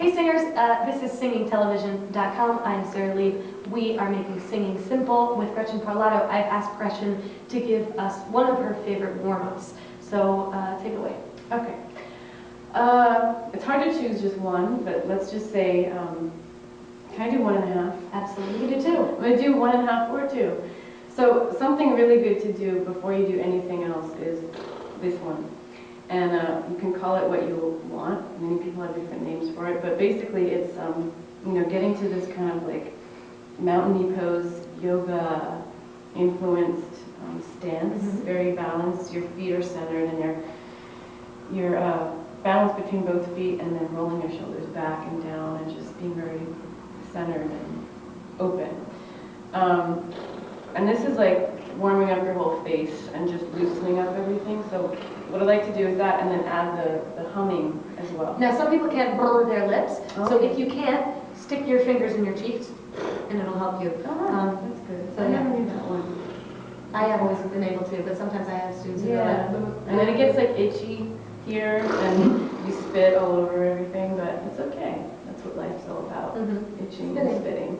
Hey singers, this is singingtelevision.com. I'm Sara Leib. We are making Singing Simple with Gretchen Parlato. I've asked Gretchen to give us one of her favorite warm-ups. So take it away. Okay. It's hard to choose just one, but let's just say, can I do 1.5? Absolutely, you can do two. I'm going to do 1.5 or 2. So something really good to do before you do anything else is this one. And you can call it what you want. Many people have different names for it, but basically it's getting to this kind of like mountainy pose, yoga influenced stance, very balanced. Your feet are centered, and you're balanced between both feet, and then rolling your shoulders back and down, and just being very centered and open. And this is like warming up your whole face and just loosening up everything. So what I like to do is that, and then add the humming as well. Now some people can't burr their lips, so if you can't, stick your fingers in your cheeks, and it'll help you. That's good. So I yeah. never knew that one. I have always been able to, but sometimes I have students who Yeah. go like, And then it gets like itchy here, and you spit all over everything, but it's okay. That's what life's all about, itching and spitting.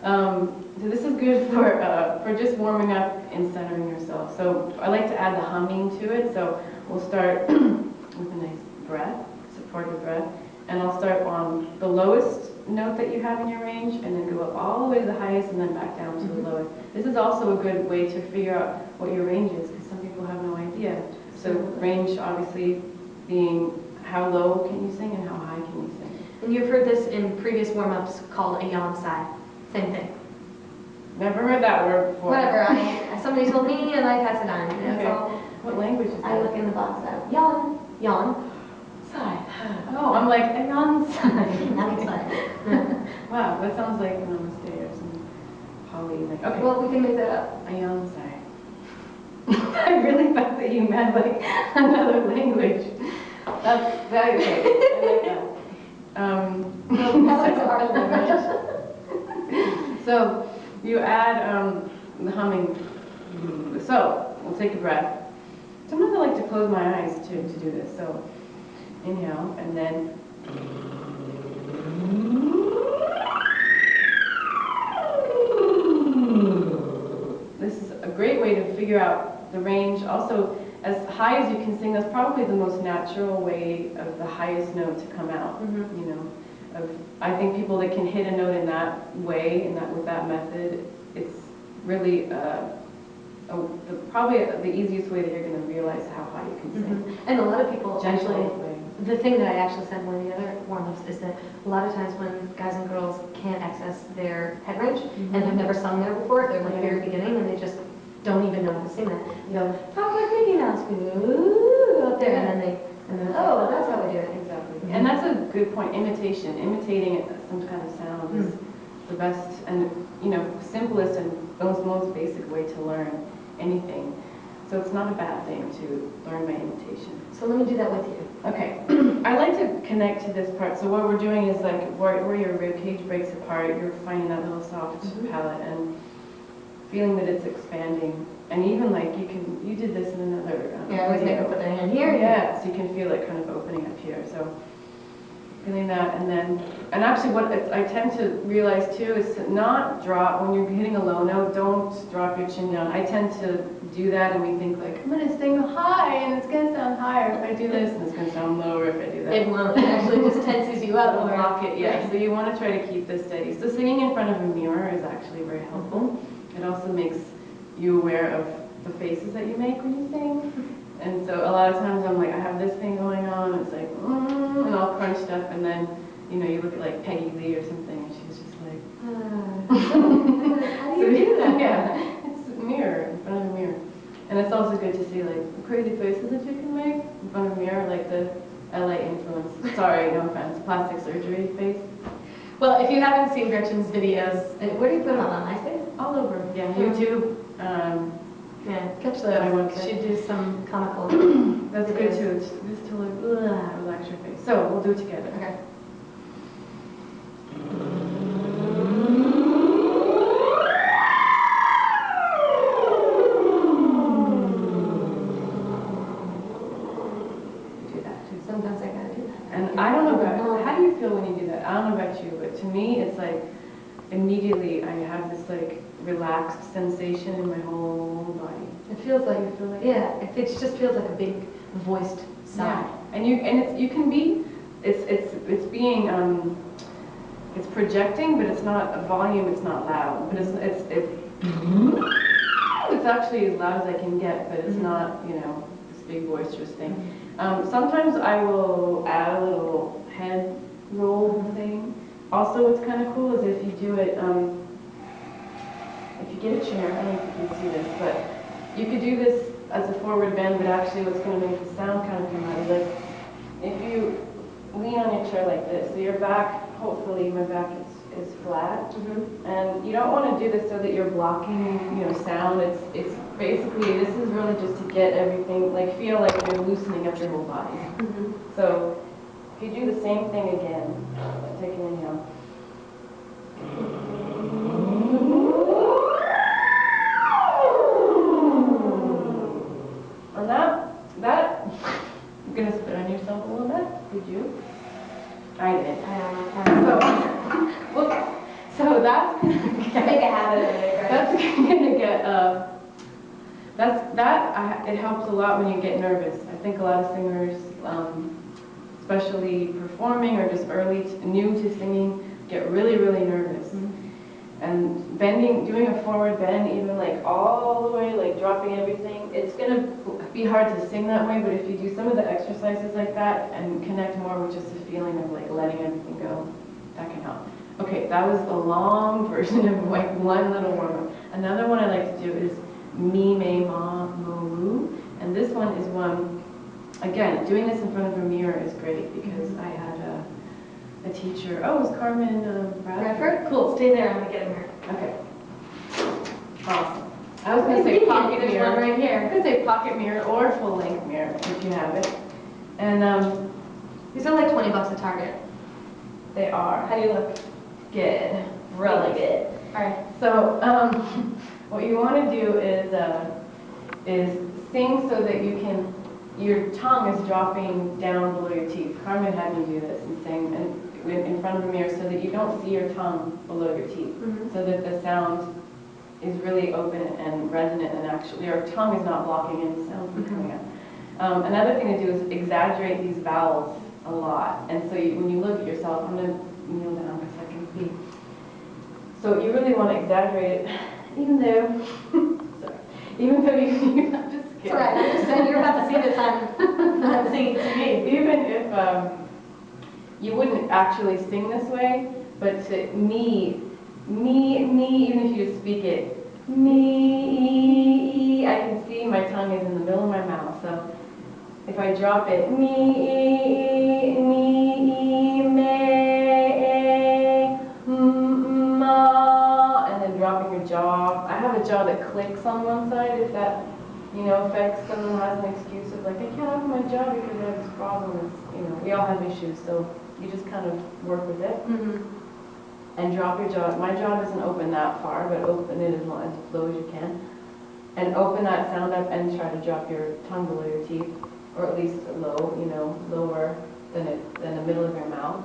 So this is good for just warming up and centering yourself. So I like to add the humming to it. So we'll start with a nice breath, supportive breath, and I'll start on the lowest note that you have in your range, and then go up all the way to the highest, and then back down to the lowest. This is also a good way to figure out what your range is, because some people have no idea. So range obviously being how low can you sing and how high can you sing. and you've heard this in previous warm-ups called a yawn sigh. Same thing. Never heard that word before. Whatever, somebody told me and I pass it on. Okay. What language is that? I look in the box out. Yawn, yawn, sigh. Oh, I'm like, a yawn sigh. Yawn sigh. Wow, that sounds like namaste or some Pali. Like, okay. Well, we can make that up. A yawn sigh. I really thought that you meant like another language. That's okay. I like that. That was our language. So you add the humming. So we'll take a breath. Sometimes I like to close my eyes too to do this. So inhale, and then this is a great way to figure out the range. Also, as high as you can sing, that's probably the most natural way of the highest note to come out. You know, I think people that can hit a note in that way, with that method, it's really probably the easiest way that you're going to realize how high you can sing. And a lot of people Gentle the thing that I actually said in one of the other warm-ups is that a lot of times when guys and girls can't access their head range and have never sung there before, they're like very beginning and they just don't even know how to sing that. You know, talk like Mickey Mouse, ooh, up there, and then oh, that's how we do it. Exactly. And that's a good point. Imitation, imitating some kind of sound is the best and simplest and most basic way to learn anything. So it's not a bad thing to learn by imitation. So let me do that with you. Okay. I like to connect to this part. So what we're doing is like where your rib cage breaks apart, you're finding that little soft palate and feeling that it's expanding. And even like you did this in another I always make them put their hand here. Yeah, so you can feel it kind of opening up here. So feeling that, and actually what I tend to realize too is to not drop, when you're hitting a low note, don't drop your chin down. I tend to do that, and we think like, I'm going to sing high and it's going to sound higher if I do this, and it's going to sound lower if I do that. It won't. It actually just tenses you up. It'll block it, yeah. So you want to try to keep this steady. So singing in front of a mirror is actually very helpful. It also makes you aware of the faces that you make when you sing. And so a lot of times I'm like, I have this thing going on, and it's like, and all crunched up, and then, you look at like Peggy Lee or something, and she's just like, how do you do that? Yeah, it's a mirror, in front of a mirror. And it's also good to see like the crazy faces that you can make in front of a mirror, like the LA influence, sorry, no offense, plastic surgery face. Well, if you haven't seen Gretchen's videos, where do you put them on MySpace? All over, yeah, YouTube. Yeah, catch those. Should do some comical. That's good too. It's just to like relax your face. So we'll do it together. Okay. Do that too. Sometimes I gotta do that. And I don't know, how do you you feel when you do that? I don't know about you, but to me, it's like immediately I have this like relaxed sensation in my whole body. It feels like, yeah, it just feels like a big voiced sigh. Yeah. And you can be, it's being, it's projecting, but it's not a volume, it's not loud, but it's actually as loud as I can get, but it's not, you know, this big boisterous thing. Sometimes I will add a little head roll thing. Also, what's kind of cool is if you do it, if you get a chair, I don't know if you can see this, but you could do this as a forward bend, but actually what's going to make the sound kind of come out is like, if you lean on your chair like this, so your back, hopefully my back is flat, and you don't want to do this so that you're blocking, you know, sound. It's basically, this is really just to get everything, like feel like you're loosening up your whole body. So if you do the same thing again, take an inhale. And that, you're gonna spit on yourself a little bit. Did you? I did. So that's gonna get, make a habit of it, right? That's gonna get, it helps a lot when you get nervous. I think a lot of singers, especially performing or just new to singing, get really, really nervous. And bending, doing a forward bend, even like all the way, like dropping everything, it's gonna be hard to sing that way, but if you do some of the exercises like that and connect more with just the feeling of like letting everything go, that can help. Okay, that was a long version of like one little warm-up. Another one I like to do is me, me, ma, mo, moo. And this one is one, again, doing this in front of a mirror is great because I had a teacher, oh, it's Carmen Bradford? Cool, stay there, I'm gonna get a mirror. Okay. Awesome. I was gonna say pocket There's mirror. one right here. I was gonna say pocket mirror or full length mirror if you have it. And these are like 20 bucks at Target. they are. How do you look? Good. Really good. Alright. So what you want to do is sing so that you can, your tongue is dropping down below your teeth. Carmen had me do this and sing in front of the mirror so that you don't see your tongue below your teeth, so that the sound is really open and resonant, and actually your tongue is not blocking any sound from coming out. Another thing to do is exaggerate these vowels a lot, and so when you look at yourself, I'm going to kneel down because I can see. So you really want to exaggerate it, even though, sorry, even though you have to skip. It's alright, I'm just saying you're about to see this I'm singing to me. Even if you wouldn't actually sing this way, but to me, even if you just speak it, me, I can see my tongue is in the middle of my mouth. So if I drop it, me, me, ma, and then dropping your jaw. I have a jaw that clicks on one side if that, you know, affects someone who has an excuse of like, I can't open my jaw because I have this problem. It's, you know, we all have issues, so you just kind of work with it. And drop your jaw. My jaw doesn't open that far, but open it as low as you can. And open that sound up and try to drop your tongue below your teeth, or at least low, you know, lower than the middle of your mouth.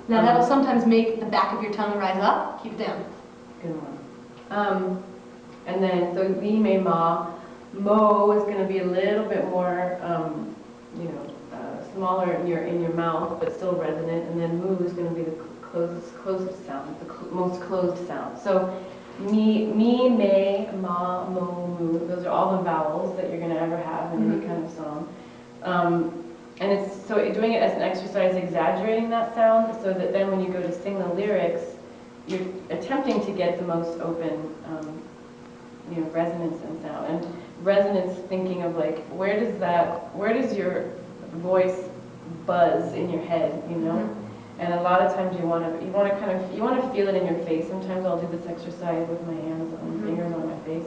Now that'll sometimes make the back of your tongue rise up. Keep it down. Good one. And then, so me, me, ma. Mo is going to be a little bit more, you know, smaller in your mouth, but still resonant. And then moo is going to be the closest sound, the most closed sound. So me, me, ma, mo, moo. Those are all the vowels that you're going to ever have in any kind of song. And it's so doing it as an exercise, exaggerating that sound, so that then when you go to sing the lyrics, you're attempting to get the most open, you know, resonance and sound. And resonance, thinking of like, where does your voice buzz in your head, you know? And a lot of times you want to feel it in your face. Sometimes I'll do this exercise with my hands and fingers on my face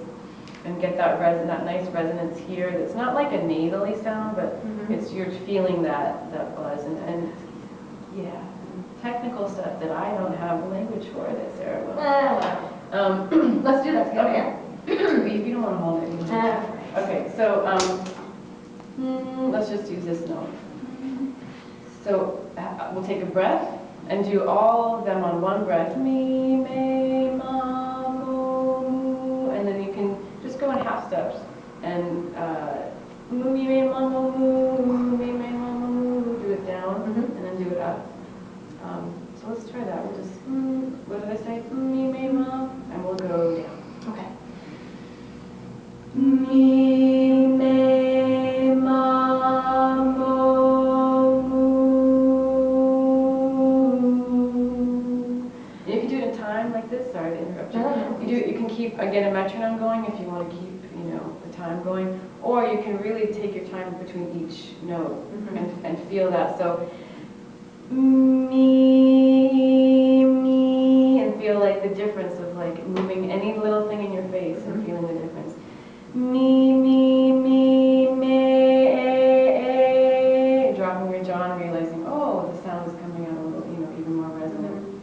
and get that nice resonance here. That's not like a nasally sound, but it's you're feeling that buzz and yeah, technical stuff that I don't have language for that Sarah will. Let's do that together. Okay. If you don't want to hold it. You can. Okay. So let's just use this note. So we'll take a breath. And do all of them on one breath. Mi, me, ma, mo, mu. And then you can just go in half steps. And mu, mi, me, ma, mo, mu, mu, mi, me, ma, mo, mu. Do it down and then do it up. So let's try that. We'll just, what did I say? Mi, me, ma. And we'll go down. Okay. Mi, me, ma, mo, mu. And you can do it in time like this. Sorry to interrupt you. No. You can keep, again, a metronome going if you want to keep, the time going. Or you can really take your time between each note and feel that. So, me, and feel like the difference of like moving any little thing in your face and feeling the difference. Me, dropping your jaw and realizing, oh, the sound is coming out a little, even more resonant.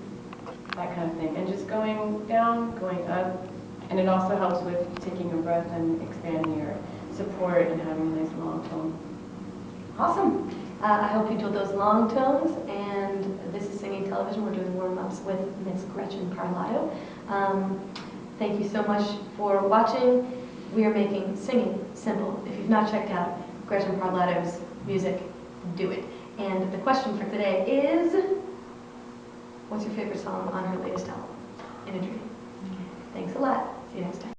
That kind of thing. And just going down, going up. And it also helps with taking a breath and expanding your support and having a nice long tone. Awesome. I hope you do those long tones, and this is Singing Television. We're doing warm-ups with Miss Gretchen Parlato. Thank you so much for watching. We are making singing simple. If you've not checked out Gretchen Parlato's music, do it. And the question for today is, what's your favorite song on her latest album, In a Dream? Thanks a lot. See you next time.